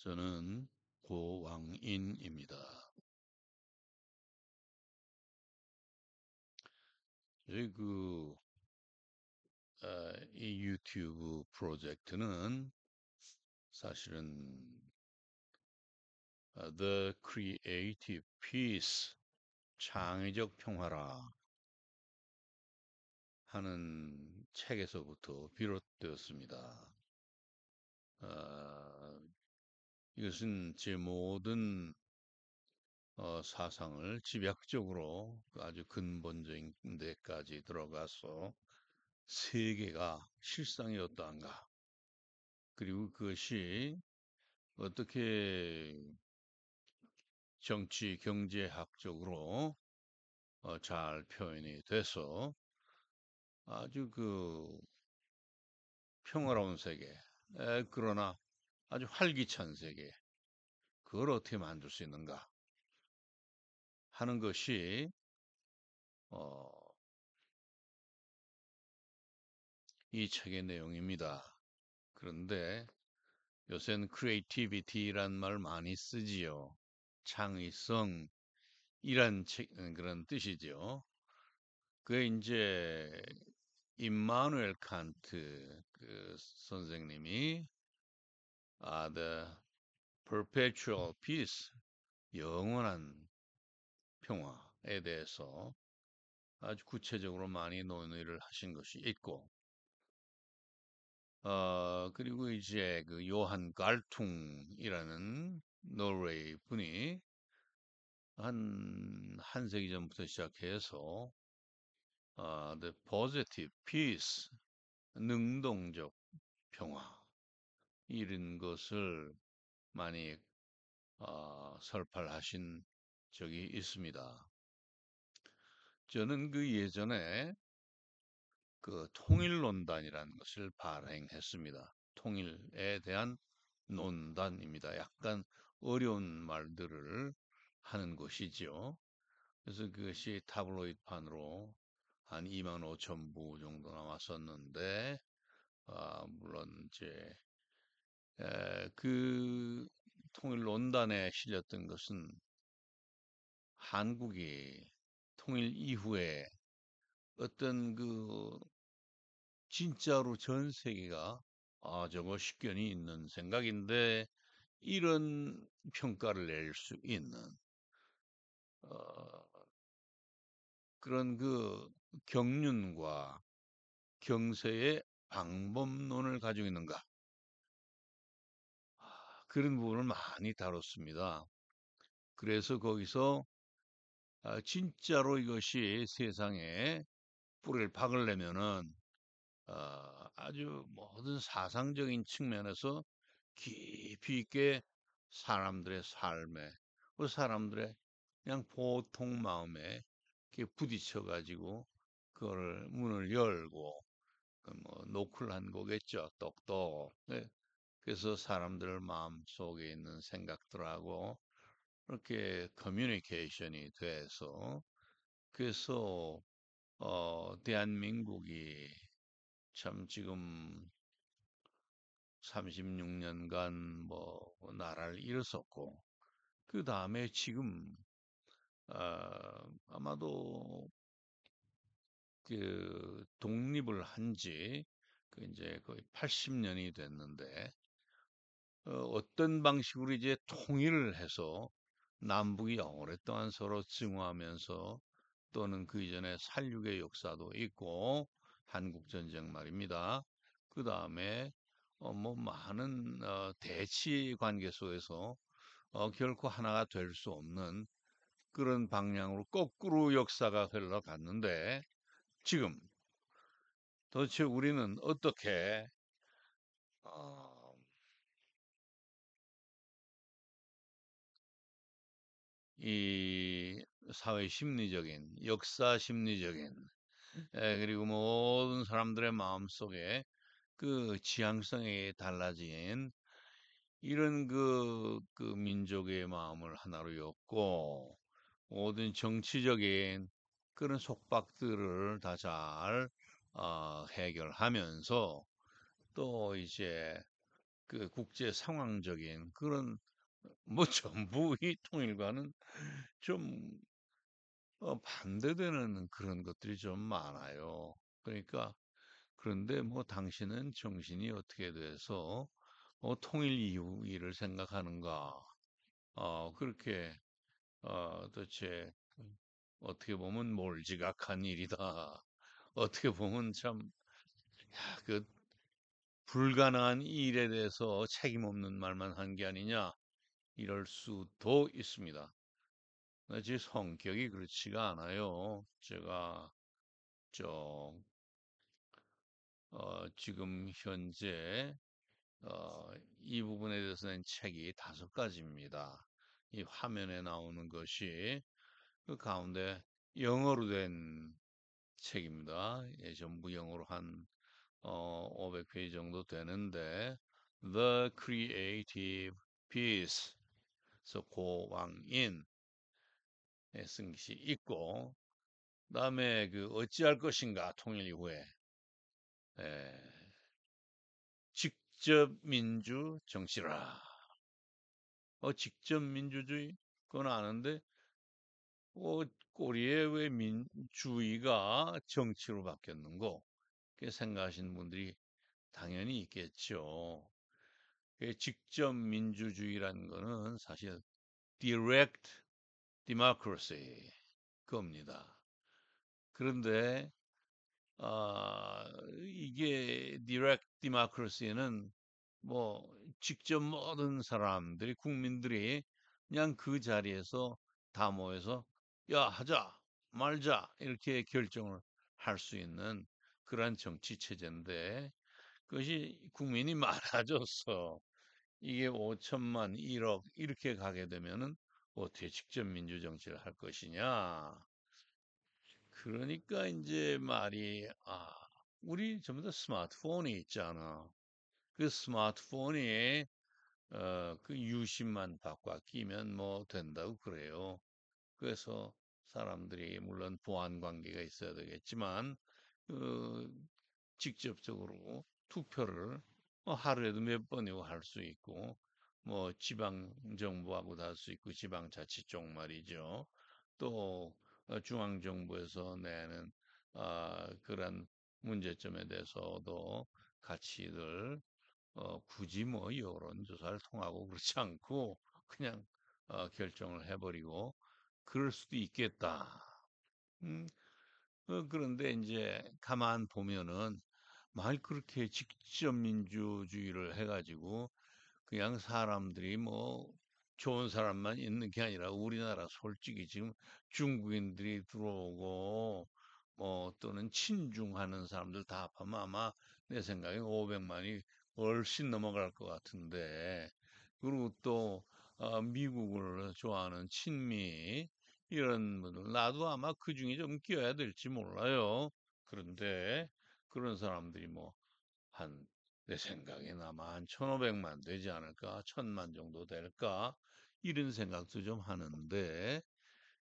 저는 고왕인입니다. 저희 이 유튜브 프로젝트는 사실은 The Creative Peace, 창의적 평화라 하는 책에서부터 비롯되었습니다. 어, 이것은 제 모든 사상을 집약적으로 아주 근본적인 데까지 들어가서 세계가 실상이 어떠한가, 그리고 그것이 어떻게 정치, 경제학적으로 잘 표현이 돼서 아주 평화로운 세계, 그러나 아주 활기찬 세계, 그걸 어떻게 만들 수 있는가 하는 것이 어, 이 책의 내용입니다. 그런데 요새는 creativity란 말 많이 쓰지요. 창의성, 그런 뜻이죠. 그게 이제 임마누엘 칸트 선생님이 the perpetual peace, 영원한 평화에 대해서 아주 구체적으로 많이 논의를 하신 것이 있고, 그리고 이제 그 요한 갈퉁이라는 노르웨이 분이 한 세기 전부터 시작해서 the positive peace, 능동적 평화, 이런 것을 많이 설파를 하신 적이 있습니다. 저는 예전에 통일론단이라는 것을 발행했습니다. 통일에 대한 논단입니다. 약간 어려운 말들을 하는 것이지요. 그래서 그것이 타블로이드판으로 한 2만 5천 부 정도 나왔었는데, 물론 이제 그 통일론단에 실렸던 것은 한국이 통일 이후에 어떤 진짜로 전 세계가 저거 식견이 있는 생각인데, 이런 평가를 낼 수 있는 어, 그런 경륜과 경세의 방법론을 가지고 있는가, 그런 부분을 많이 다뤘습니다. 그래서 거기서 진짜로 이것이 세상에 뿌리를 박으려면은 아주 모든 사상적인 측면에서 깊이 있게 사람들의 삶에, 사람들의 그냥 보통 마음에 이렇게 부딪혀 가지고 그거를 문을 열고 뭐 노크를 한 거겠죠. 똑똑. 네. 그래서 사람들 마음 속에 있는 생각들하고 이렇게 커뮤니케이션이 돼서, 그래서 대한민국이 참 지금 36년간 뭐 나라를 잃었었고, 그 다음에 지금 아마도 독립을 한지 이제 거의 80년이 됐는데, 어떤 방식으로 이제 통일을 해서 남북이 오랫동안 서로 증오하면서, 또는 그 이전에 살육의 역사도 있고 한국전쟁 말입니다. 그 다음에 뭐 많은 대치 관계 속에서 결코 하나가 될 수 없는 그런 방향으로 거꾸로 역사가 흘러갔는데, 지금 도대체 우리는 어떻게 어, 이 사회 심리적인, 역사 심리적인, 그리고 모든 사람들의 마음속에 지향성이 달라진 이런 민족의 마음을 하나로 엮고, 모든 정치적인 그런 속박들을 다 잘 해결하면서, 또 이제 그 국제 상황적인 그런 뭐 전부의 통일과는 좀 반대되는 그런 것들이 좀 많아요. 그러니까 그런데 뭐 당신은 정신이 어떻게 돼서 통일 이후 일을 생각하는가? 그렇게 도대체 어떻게 보면 몰지각한 일이다. 어떻게 보면 참, 야, 그 불가능한 일에 대해서 책임 없는 말만 한 게 아니냐, 이럴 수도 있습니다. 제 성격이 그렇지가 않아요. 제가 저 지금 현재 이 부분에 대해서는 책이 5가지입니다. 이 화면에 나오는 것이 그 가운데 영어로 된 책입니다. 예, 전부 영어로 한 500페이지 정도 되는데 The Creative Peace, 그래서 고왕인에 쓴 것이 있고, 그다음에 그 어찌할 것인가 통일 이후에 예, 직접 민주 정치라. 직접 민주주의 그건 아는데 꼬리에 왜 민주의가 정치로 바뀌었는고? 그렇게 생각하시는 분들이 당연히 있겠죠. 직접 민주주의라는 거는 사실 direct democracy 겁니다. 그런데 이게 direct democracy는 뭐 직접 모든 사람들이 국민들이 그냥 그 자리에서 다 모여서 야 하자 말자 이렇게 결정을 할 수 있는 그러한 정치 체제인데 그것이 국민이 많아져서 이게 5천만, 1억 이렇게 가게 되면은 어떻게 직접 민주정치를 할 것이냐. 그러니까 이제 말이 우리 전부 다 스마트폰이 있잖아. 그 스마트폰이 그 유심만 바꿔 끼면 뭐 된다고 그래요. 그래서 사람들이 물론 보안 관계가 있어야 되겠지만 그 직접적으로 투표를 하루에도 몇 번이고 할 수 있고 뭐 지방 정부하고도 할 수 있고 지방자치 쪽 말이죠. 또 중앙 정부에서 내는 그런 문제점에 대해서도 같이들 굳이 뭐 여론조사를 통하고 그렇지 않고 그냥 결정을 해버리고 그럴 수도 있겠다. 음, 그런데 이제 가만 보면은 말 그렇게 직접 민주주의를 해가지고 그냥 사람들이 뭐 좋은 사람만 있는 게 아니라 우리나라 솔직히 지금 중국인들이 들어오고 뭐 또는 친중하는 사람들 다 합하면 아마 내 생각에 500만이 훨씬 넘어갈 것 같은데 그리고 또 미국을 좋아하는 친미 이런 분들 나도 아마 그 중에 좀 끼어야 될지 몰라요. 그런데 그런 사람들이 뭐 한 내 생각엔 아마 한 1,500만 되지 않을까? 1,000만 정도 될까? 이런 생각도 좀 하는데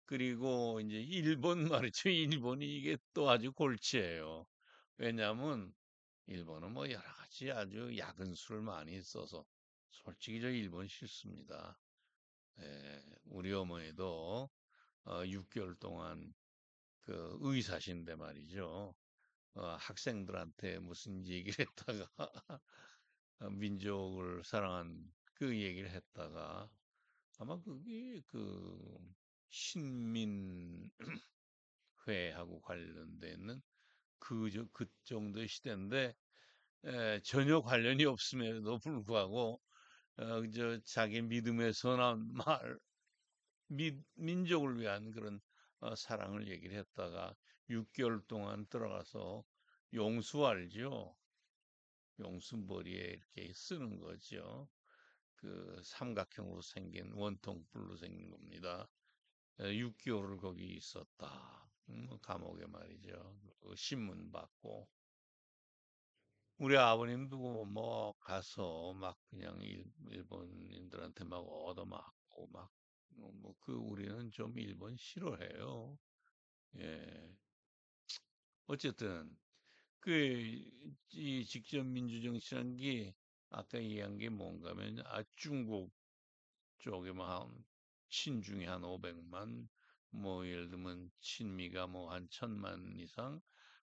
그리고 이제 일본 말이죠. 일본이 이게 또 아주 골치예요. 왜냐하면 일본은 뭐 여러 가지 아주 야근 수를 많이 써서 솔직히 저 일본 싫습니다. 예, 우리 어머니도 6개월 동안 그 의사신데 말이죠. 학생들한테 무슨 얘기를 했다가 민족을 사랑한 그 얘기를 했다가 아마 그게 그 신민회하고 관련되는 그 정도의 시대인데 전혀 관련이 없음에도 불구하고 자기 믿음에 선한 말, 민족을 위한 그런 사랑을 얘기를 했다가 6개월 동안 들어가서 용수 알죠? 용수머리에 이렇게 쓰는 거죠. 그 삼각형으로 생긴 원통불로 생긴 겁니다. 6개월을 거기 있었다. 감옥에 말이죠. 그 신문 받고 우리 아버님도 뭐 가서 막 그냥 일본인들한테 막 얻어맞고 막 뭐 그 우리는 좀 일본 싫어해요. 예. 어쨌든 그 이 직접 민주정치라는 게 아까 얘기한 게 뭔가 하면, 중국 쪽에 뭐 한, 친중이 한 500만, 뭐 예를 들면 친미가 뭐 한 1000만 이상,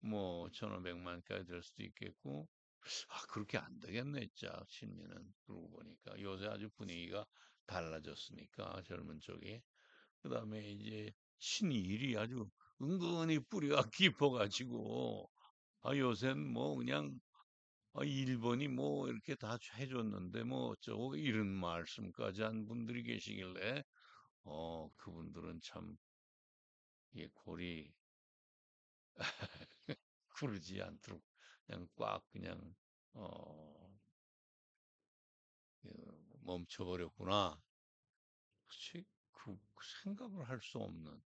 뭐 1500만까지 될 수도 있겠고, 그렇게 안 되겠네, 진짜, 친미는. 그러고 보니까. 요새 아주 분위기가 달라졌으니까, 젊은 쪽이. 그 다음에 이제 친일이 아주 은근히 뿌리가 깊어가지고, 요새는 뭐 그냥, 일본이 뭐 이렇게 다 해줬는데 뭐 어쩌고 이런 말씀까지 한 분들이 계시길래, 그분들은 참, 이 골이 구르지 않도록 그냥 꽉 그냥, 어, 멈춰버렸구나. 그치? 그 생각을 할 수 없는,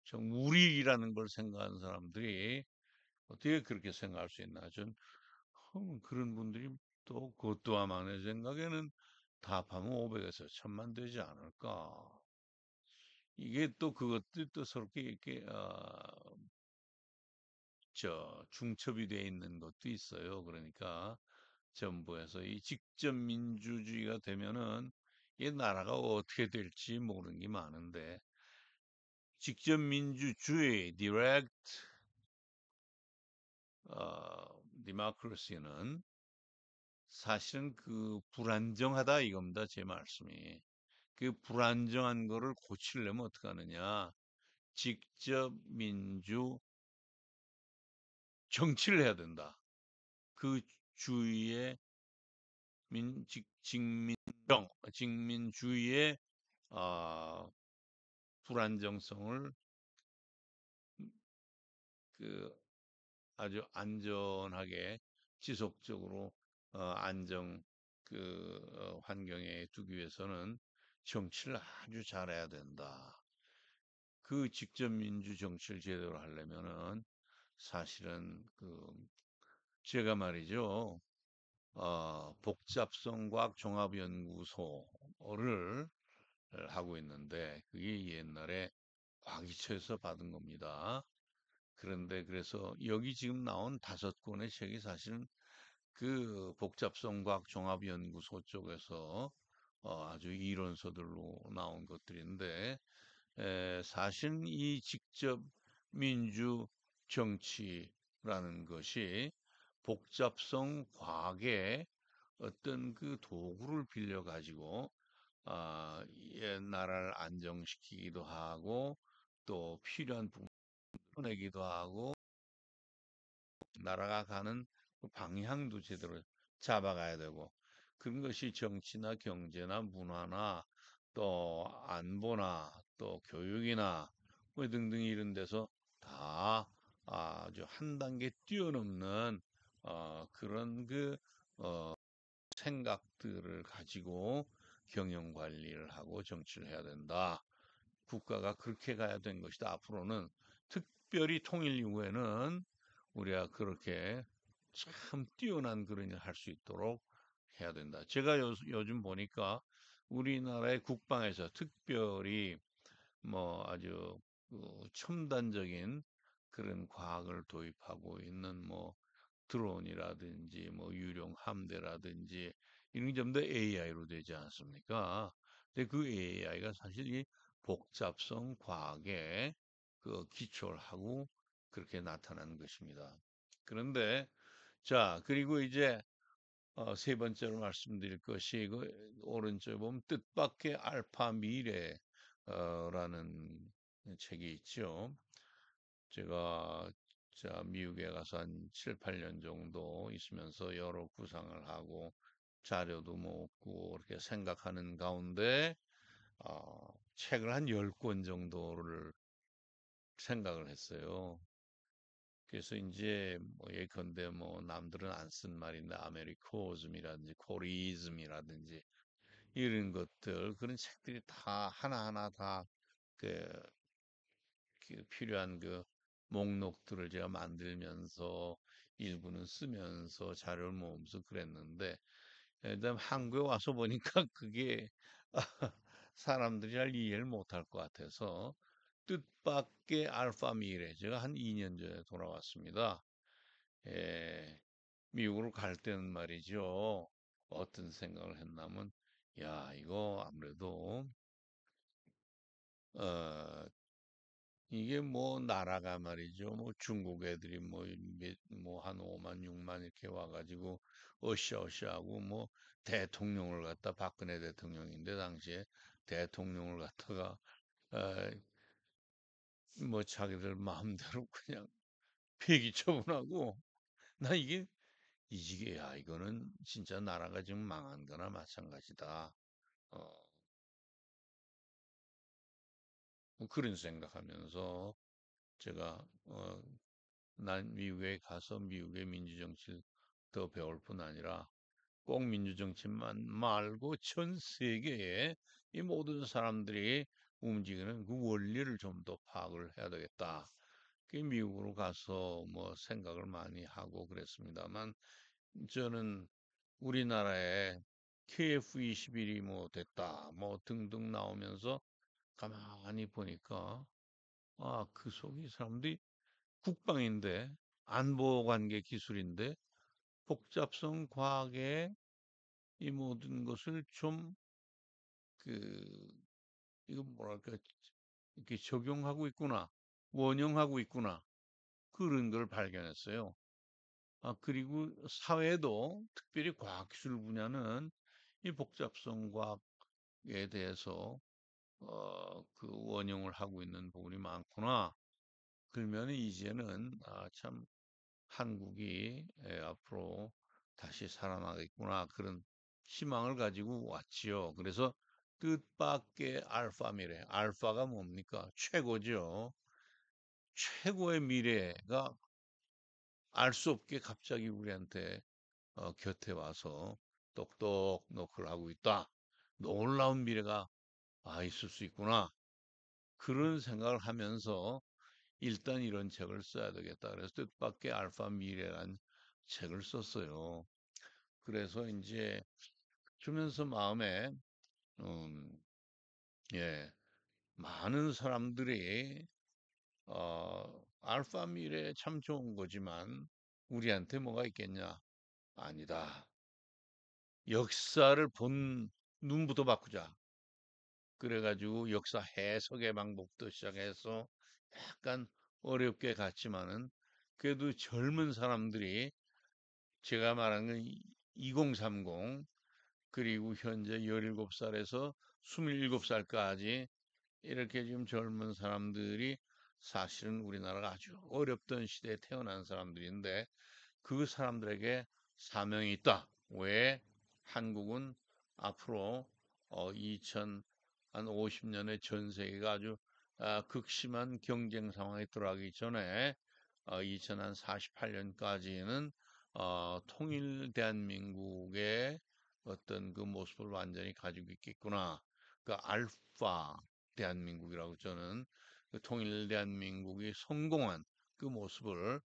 정 우리라는 걸 생각하는 사람들이 어떻게 그렇게 생각할 수 있나. 전 그런 분들이 또 그것 또한 내 생각에는 답하면 500에서 1000만 되지 않을까. 이게 또 그것도 또 서럽게 이렇게 중첩이 돼 있는 것도 있어요. 그러니까 정부에서 이 직접 민주주의가 되면은 이 나라가 어떻게 될지 모르는 게 많은데, 직접 민주주의 (direct democracy는) 사실은 그 불안정하다 이겁니다. 제 말씀이. 그 불안정한 거를 고치려면 어떻게 하느냐. 직접 민주 정치를 해야 된다. 그 주위에 직민주의의 아, 불안정성을 그 아주 안전하게 지속적으로 안정 환경에 두기 위해서는 정치를 아주 잘해야 된다. 그 직접 민주 정치를 제대로 하려면은 사실은 제가 말이죠. 복잡성과학 종합연구소를 하고 있는데 그게 옛날에 과기처에서 받은 겁니다. 그런데 그래서 여기 지금 나온 5권의 책이 사실은 그 복잡성과학 종합연구소 쪽에서 아주 이론서들로 나온 것들인데, 사실 이 직접 민주 정치라는 것이 복잡성 과학의 어떤 그 도구를 빌려 가지고 나라를 안정시키기도 하고 또 필요한 부분을 내기도 하고 나라가 가는 그 방향도 제대로 잡아가야 되고, 그런 것이 정치나 경제나 문화나 또 안보나 또 교육이나 뭐 등등 이런 데서 다 아주 한 단계 뛰어넘는 그런 생각들을 가지고 경영 관리를 하고 정치를 해야 된다. 국가가 그렇게 가야 된 것이다. 앞으로는 특별히 통일 이후에는 우리가 그렇게 참 뛰어난 그런 일을 할 수 있도록 해야 된다. 제가 요즘 보니까 우리나라의 국방에서 특별히 뭐 아주 첨단적인 그런 과학을 도입하고 있는 뭐 드론이라든지 뭐 유령 함대라든지 이런 게 전부 다 AI로 되지 않습니까? 근데 그 AI가 사실 이 복잡성 과학에 기초를 하고 그렇게 나타나는 것입니다. 그런데 자, 그리고 이제 세 번째로 말씀드릴 것이 오른쪽에 보면 뜻밖의 알파 미래라는 책이 있죠. 제가 미국에 가서 한 7, 8년 정도 있으면서 여러 구상을 하고 자료도 모으고 이렇게 생각하는 가운데 책을 한 10권 정도를 생각을 했어요. 그래서 이제 뭐 예컨대 뭐 남들은 안 쓴 말인데 아메리코즘이라든지 코리즘이라든지 이런 것들 그런 책들이 다 하나하나 다 그 필요한 목록들을 제가 만들면서 일부는 쓰면서 자료를 모으면서 그랬는데, 그다음 한국에 와서 보니까 그게 사람들이 잘 이해를 못할 것 같아서 뜻밖의 알파 미래 제가 한 2년 전에 돌아왔습니다. 예, 미국으로 갈 때는 말이죠. 어떤 생각을 했냐면, 야, 이거 아무래도, 어, 이게 뭐 나라가 말이죠. 뭐 중국 애들이 뭐 한 5만, 6만 이렇게 와가지고 어시아어시하고 뭐 대통령을 갖다 박근혜 대통령인데 당시에 대통령을 갖다가 어, 뭐 자기들 마음대로 그냥 폐기 처분하고 나 이게 야 이거는 진짜 나라가 지금 망한 거나 마찬가지다. 어, 뭐 그런 생각하면서 제가 난 미국에 가서 미국의 민주정치를 더 배울 뿐 아니라 꼭 민주정치만 말고 전 세계에 이 모든 사람들이 움직이는 그 원리를 좀 더 파악을 해야 되겠다. 그 미국으로 가서 뭐 생각을 많이 하고 그랬습니다만 저는 우리나라에 KF21이 뭐 됐다 뭐 등등 나오면서 가만히 보니까 그 속이 사람들이 국방인데 안보관계 기술인데 복잡성 과학의 이 모든 것을 좀 그 이거 뭐랄까 이렇게 적용하고 있구나 원용하고 있구나 그런 걸 발견했어요. 그리고 사회도 특별히 과학기술 분야는 이 복잡성 과학에 대해서 그 원용을 하고 있는 부분이 많구나. 그러면 이제는 참 한국이 앞으로 다시 살아나겠구나 그런 희망을 가지고 왔지요. 그래서 뜻밖의 알파 미래. 알파가 뭡니까? 최고죠. 최고의 미래가 알 수 없게 갑자기 우리한테 곁에 와서 똑똑 노크를 하고 있다. 놀라운 미래가 있을 수 있구나. 그런 생각을 하면서 일단 이런 책을 써야 되겠다. 그래서 뜻밖의 알파 미래란 책을 썼어요. 그래서 이제 주면서 마음에 음, 예, 많은 사람들이 알파 미래 참 좋은 거지만 우리한테 뭐가 있겠냐? 아니다. 역사를 본 눈부터 바꾸자. 그래가지고 역사 해석의 방법도 시작해서 약간 어렵게 갔지만은 그래도 젊은 사람들이 제가 말한 건 2030 그리고 현재 17살에서 27살까지 이렇게 지금 젊은 사람들이 사실은 우리나라가 아주 어렵던 시대에 태어난 사람들인데 그 사람들에게 사명이 있다. 왜 한국은 앞으로 2050년에 전 세계가 아주 극심한 경쟁 상황에 들어가기 전에 2048년까지는 통일 대한민국의 어떤 그 모습을 완전히 가지고 있겠구나. 그 알파 대한민국이라고 저는 그 통일 대한민국이 성공한 그 모습을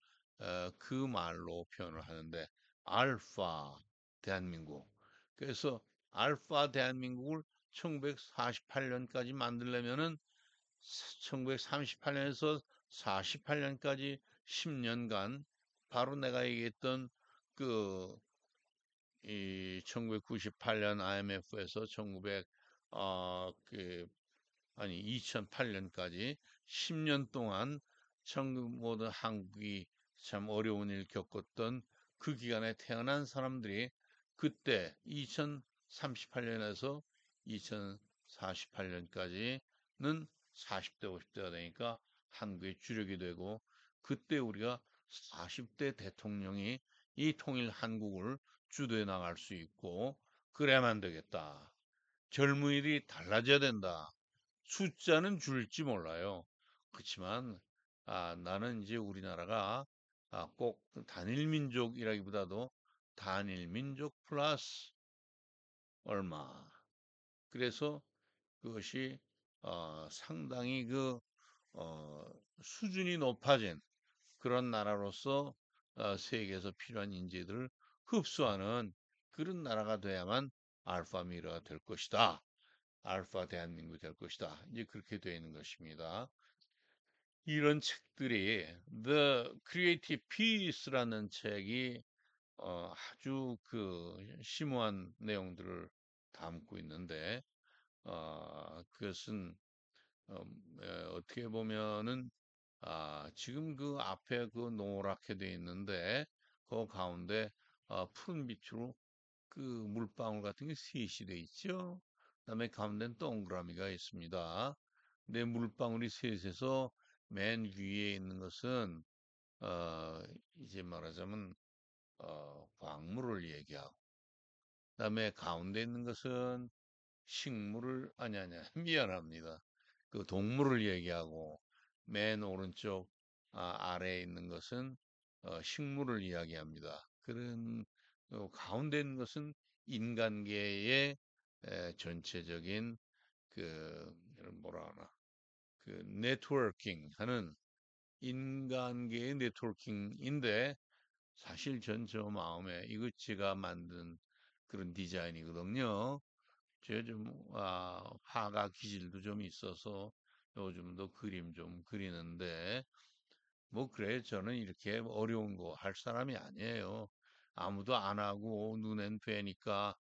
그 말로 표현을 하는데 알파 대한민국. 그래서 알파 대한민국을 1948년까지 만들려면은 1938년에서 48년까지 10년간 바로 내가 얘기했던 그 이 1998년 IMF에서 1900 아니 2008년까지 10년 동안 전국 모든 한국이 참 어려운 일 겪었던 그 기간에 태어난 사람들이 그때 2038년에서 2048년까지는 40대, 50대가 되니까 한국의 주력이 되고 그때 우리가 40대 대통령이 이 통일 한국을 주도해 나갈 수 있고 그래야만 되겠다. 젊은이들이 달라져야 된다. 숫자는 줄지 몰라요. 그렇지만 나는 이제 우리나라가 꼭 단일 민족이라기보다도 단일 민족 플러스 얼마. 그래서 그것이 상당히 수준이 높아진 그런 나라로서 세계에서 필요한 인재들을 흡수하는 그런 나라가 돼야만 알파 미러가 될 것이다. 알파 대한민국이 될 것이다. 이제 그렇게 되어 있는 것입니다. 이런 책들이 The Creative Peace라는 책이 아주 그 심오한 내용들을 담고 있는데, 그것은 어떻게 보면은 지금 그 앞에 그 노랗게 돼 있는데 그 가운데 푸른 빛으로 그 물방울 같은 게 셋이 돼 있죠. 그다음에 가운데는 동그라미가 있습니다. 근데 물방울이 셋에서 맨 위에 있는 것은 어, 이제 말하자면 광물을 얘기하고, 그다음에 가운데 있는 것은 식물을 아니 미안합니다. 그 동물을 얘기하고 맨 오른쪽 아래에 있는 것은 식물을 이야기합니다. 그런 가운데 있는 것은 인간계의 전체적인 그 뭐라 하나 그 네트워킹 하는 인간계의 네트워킹인데, 사실 전 저 마음에 이거 제가 만든 그런 디자인이거든요. 제가 좀 화가 기질도 좀 있어서 요즘도 그림 좀 그리는데, 뭐 그래 저는 이렇게 어려운 거 할 사람이 아니에요. 아무도 안 하고 눈엔 뵈니까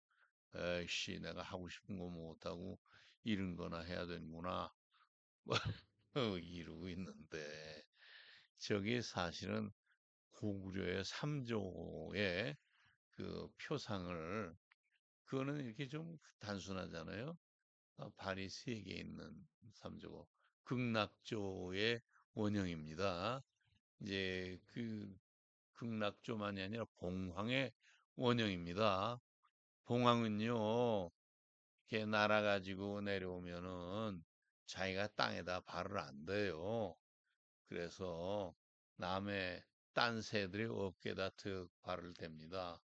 에이씨 내가 하고 싶은 거 못하고 이런 거나 해야 되는구나 이러고 있는데, 저게 사실은 고구려의 삼조의 그 표상을, 그거는 이렇게 좀 단순하잖아요. 발이 세 개 있는 삼조고 극락조의 원형입니다. 이제 그 극락조만이 아니라 봉황의 원형입니다. 봉황은요, 이렇게 날아가지고 내려오면은 자기가 땅에다 발을 안 대요. 그래서 남의 딴 새들이 어깨에다 득 발을 댑니다.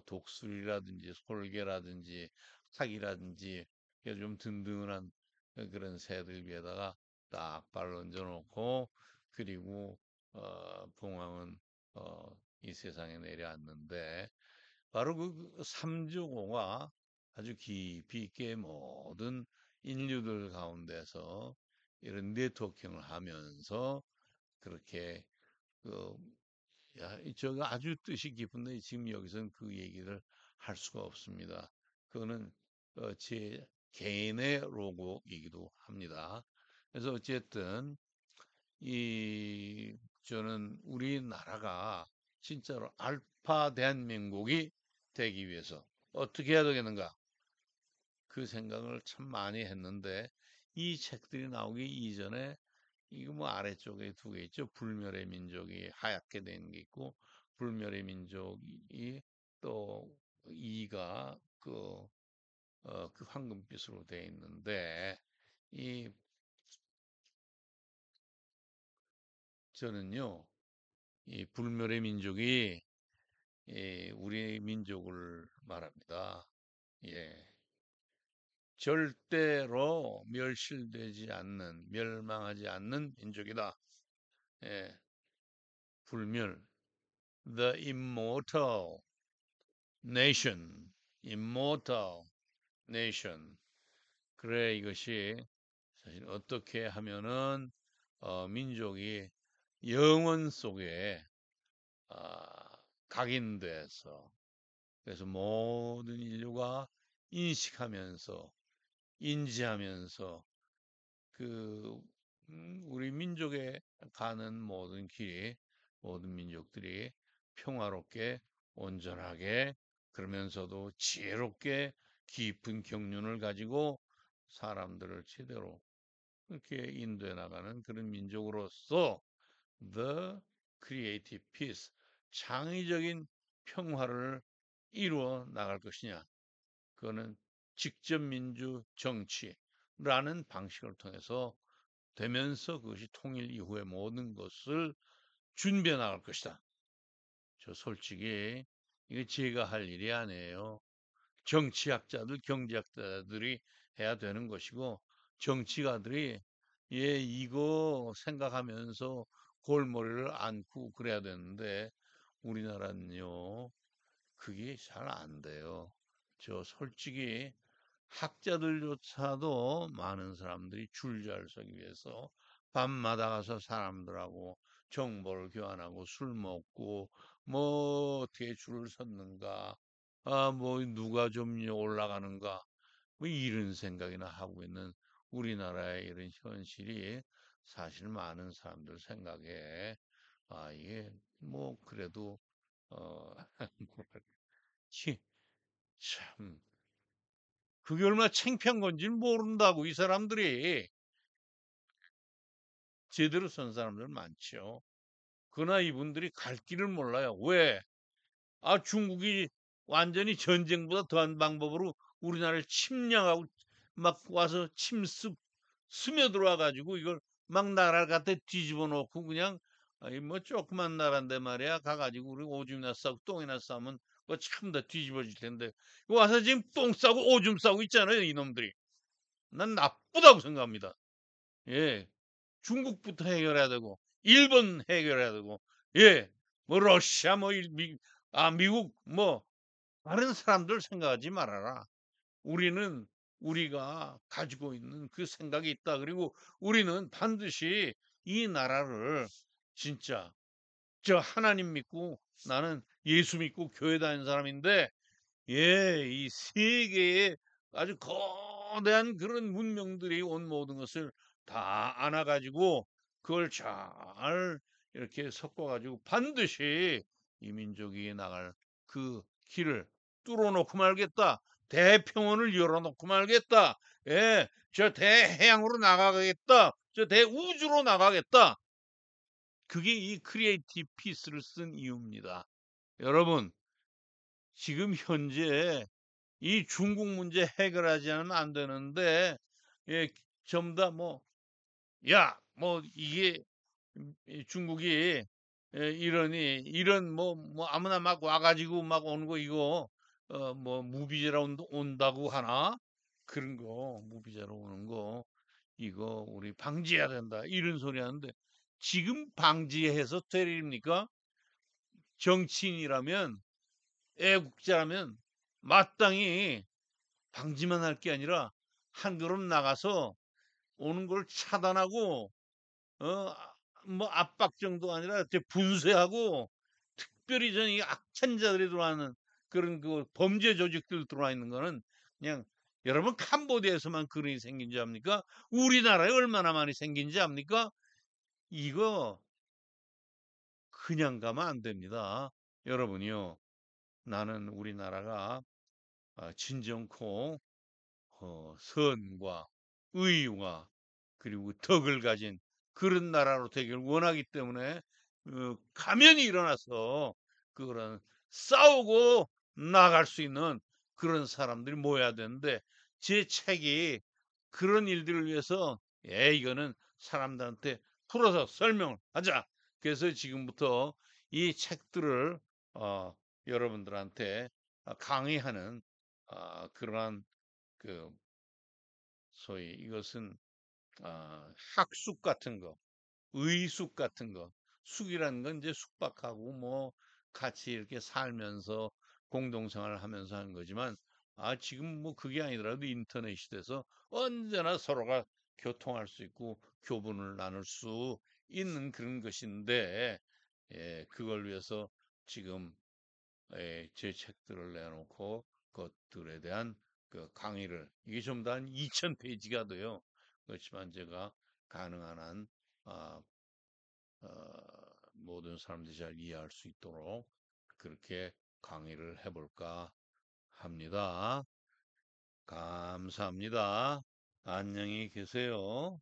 독수리라든지 솔개라든지 닭이라든지 좀 든든한 그런 새들 위에다가 딱 발을 얹어 놓고, 그리고 봉황은 이 세상에 내려왔는데, 바로 그 삼조고가 아주 깊이 있게 모든 인류들 가운데서 이런 네트워킹을 하면서 그렇게 그 저거 아주 뜻이 깊은데 지금 여기서는 그 얘기를 할 수가 없습니다. 그거는 제 개인의 로고이기도 합니다. 그래서 어쨌든 이 저는 우리나라가 진짜로 알파 대한민국이 되기 위해서 어떻게 해야 되겠는가, 그 생각을 참 많이 했는데, 이 책들이 나오기 이전에 이거 뭐 아래쪽에 두 개 있죠. 불멸의 민족이 하얗게 된 게 있고, 불멸의 민족이 또 이가 그 황금빛으로 돼 있는데, 이 저는요, 이 불멸의 민족이 우리 민족을 말합니다. 예. 절대로 멸실되지 않는, 멸망하지 않는 민족이다. 예. 불멸, the immortal nation, immortal nation. 그래, 이것이 사실 어떻게 하면은 민족이 영원 속에 각인돼서, 그래서 모든 인류가 인식하면서 인지하면서 그 우리 민족에 가는 모든 길이, 모든 민족들이 평화롭게 온전하게, 그러면서도 지혜롭게 깊은 경륜을 가지고 사람들을 제대로 그렇게 인도해 나가는 그런 민족으로서 the creative peace, 창의적인 평화를 이루어 나갈 것이냐, 그거는 직접 민주 정치라는 방식을 통해서 되면서 그것이 통일 이후의 모든 것을 준비해 나갈 것이다. 저 솔직히 이게 제가 할 일이 아니에요. 정치학자들, 경제학자들이 해야 되는 것이고, 정치가들이 이거 생각하면서 골머리를 앓고 그래야 되는데, 우리나라는요, 그게 잘 안 돼요. 저 솔직히 학자들조차도 많은 사람들이 줄 잘 서기 위해서 밤마다 가서 사람들하고 정보를 교환하고 술 먹고 뭐 어떻게 줄을 섰는가, 뭐 누가 좀 올라가는가, 뭐 이런 생각이나 하고 있는 우리나라의 이런 현실이 사실 많은 사람들 생각에 이게 뭐 그래도 뭐랄까, 치, 참 그게 얼마나 창피한 건지 모른다고 이 사람들이. 제대로 선 사람들 많죠. 그러나 이분들이 갈 길을 몰라요. 왜? 중국이 완전히 전쟁보다 더한 방법으로 우리나라를 침략하고 막 와서 스며들어와 가지고 이걸 막 나라를 갖다 뒤집어 놓고 그냥 뭐 조그만 나라인데 말이야 가가지고 우리 오줌이나 싸고 똥이나 싸면 뭐 전부 다 뒤집어질 텐데 와서 지금 똥 싸고 오줌 싸고 있잖아요 이놈들이. 난 나쁘다고 생각합니다. 예, 중국부터 해결해야 되고 일본 해결해야 되고, 예, 뭐 러시아 뭐 미국 뭐 다른 사람들 생각하지 말아라. 우리는 우리가 가지고 있는 그 생각이 있다. 그리고 우리는 반드시 이 나라를 진짜 저 하나님 믿고 나는 예수 믿고 교회 다니는 사람인데, 예, 이 세계에 아주 거대한 그런 문명들이 온 모든 것을 다 안아가지고 그걸 잘 이렇게 섞어가지고 반드시 이 민족이 나갈 그 길을 뚫어놓고 말겠다. 대평원을 열어놓고 말겠다. 예, 저 대해양으로 나가겠다. 저 대우주로 나가겠다. 그게 이 크리에이티브 피스를 쓴 이유입니다. 여러분, 지금 현재 이 중국 문제 해결하지 않으면 안 되는데, 예, 전부 다 뭐, 야, 뭐, 이게 중국이 이러니, 이런 뭐 아무나 막 와가지고 막 오는 거 이거, 뭐, 무비자로 온다고 하나? 그런 거, 무비자로 오는 거, 이거 우리 방지해야 된다. 이런 소리 하는데, 지금 방지해서 되립니까? 정치인이라면, 애국자라면, 마땅히 방지만 할 게 아니라 한 걸음 나가서 오는 걸 차단하고 어 뭐 압박 정도 아니라 분쇄하고, 특별히 저는 이 악천자들이 들어와는 그런 그 범죄 조직들 들어와 있는 거는 그냥, 여러분 캄보디아에서만 그런 일이 생긴지 압니까? 우리나라에 얼마나 많이 생긴지 압니까? 이거 그냥 가면 안 됩니다. 여러분이요. 나는 우리나라가 진정코 선과 의와 그리고 덕을 가진 그런 나라로 되기를 원하기 때문에 가면이 일어나서 그런 싸우고 나갈 수 있는 그런 사람들이 모여야 되는데, 제 책이 그런 일들을 위해서 이거는 사람들한테 풀어서 설명을 하자. 그래서 지금부터 이 책들을 어, 여러분들한테 강의하는 그러한 그 소위 이것은 학숙 같은 거, 의숙 같은 거, 숙이라는 건 이제 숙박하고 뭐 같이 이렇게 살면서 공동생활을 하면서 하는 거지만, 지금 뭐 그게 아니더라도 인터넷이 돼서 언제나 서로가 교통할 수 있고 교분을 나눌 수 있는 그런 것인데, 예, 그걸 위해서 지금 제 책들을 내놓고 그것들에 대한 그 강의를, 이게 좀 더 한 2000페이지가 돼요. 그렇지만 제가 가능한 한 아, 모든 사람들이 잘 이해할 수 있도록 그렇게 강의를 해볼까 합니다. 감사합니다. 안녕히 계세요.